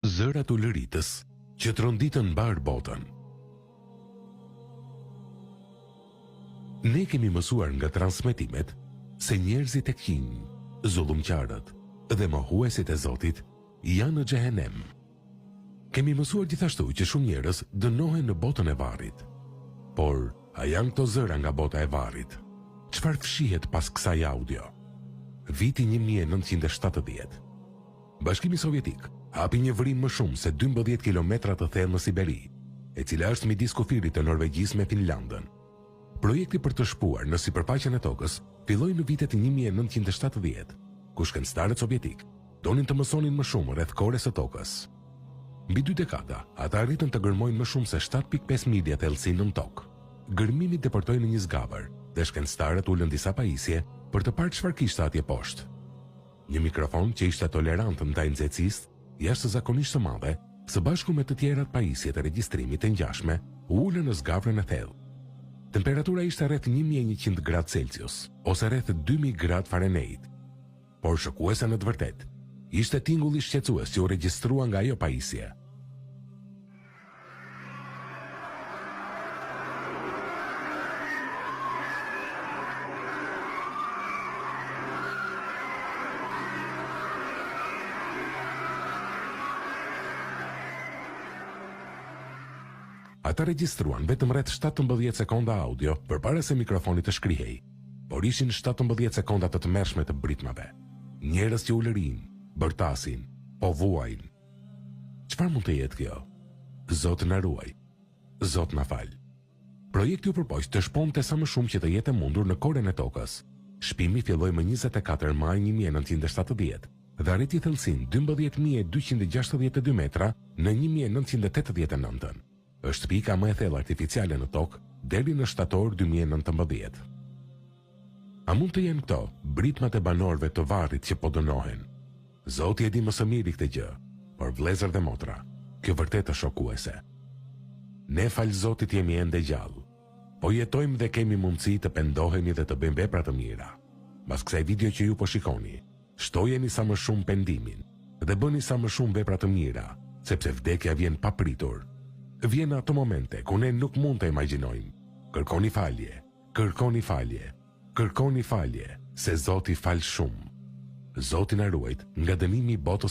Zërat ulëritës që tronditën mbar botën. Ne kemi mësuar nga transmetimet se njerëzit e qinj, zullumqarët dhe mohuesit e Zotit janë në xhehenem. Kemi mësuar gjithashtu që shumë njerëz dënohen në botën e varrit. Por, a janë këto zëra nga bota e varrit? Çfarë fshihet pas kësaj audio? Viti 1970. Bashkimi Sovjetik hapi një vrim më shumë se 12 kilometra të thellë në Siberi, e cila është midis kufirit të Norvegjisë me Finlandën. Projekti për të shpuar në sipërfaqen e tokës filloi në vitet 1970, ku shkencëtarët sovjetik donin të mësonin më shumë rreth kores së tokës. Mbi 2 dekada, ata arritën të gërmojnë më shumë se 7.5 milja thellësinë në tokë. Gërmimi depërtoi në një zgabër dhe shkencëtarët ulën disa pajisje për të parë çfarë kishte atje poshtë. Një mikrofon që ishte tolerant ndaj nxehtësisë, jashtëzakonisht së madhe, së bashku me të tjerat pajisje të regjistrimit të ngjashme, u ulën në zgavrën e thellë. Temperatura ishte rreth 1100 gradë Celsius, ose rreth 2000 gradë Fahrenheit. Por shokuese në të vërtetë, ishte tingulli shqetësues që u regjistrua nga ajo pajisje. Ata regjistruan vetëm rreth 17 sekonda audio përpara se mikrofoni të shkrihej, por ishin 17 sekonda të tmerrshme të britmave. Njerëz që ulërin, bërtasin, po vuajnë. Çfarë mund të jetë kjo? Zot na ruaj. Zot na fal. Projekti u përpoq të shponte sa më shumë që të jetë mundur në korën e tokës. Shpimi filloi më 24 maj 1970 dhe arriti thellësinë 12262 metra në 1989. Është pika më e thellë artificiale në tokë deri në shtator 2019. A mund të jenë këto britmat e banorëve të varrit që po dënohen? Zoti e di më së miri këtë gjë, por vëllezër dhe motra, kjo vërtet është shokuese. Ne fal Zotit jemi ende gjallë, po jetojmë dhe kemi mundësi të pendohemi dhe të bëjmë vepra të mira. Pas kësaj video që ju po shikoni, shtojeni sa më shumë pendimin dhe bëni sa më shumë vepra të mira, sepse vdekja vjen papritur. Vjen ato momente ku ne nuk mund të imagjinojmë. Kërkoni falje, kërkoni falje, kërkoni falje, se Zoti fal shumë. Zoti na ruajt nga dënimi i botës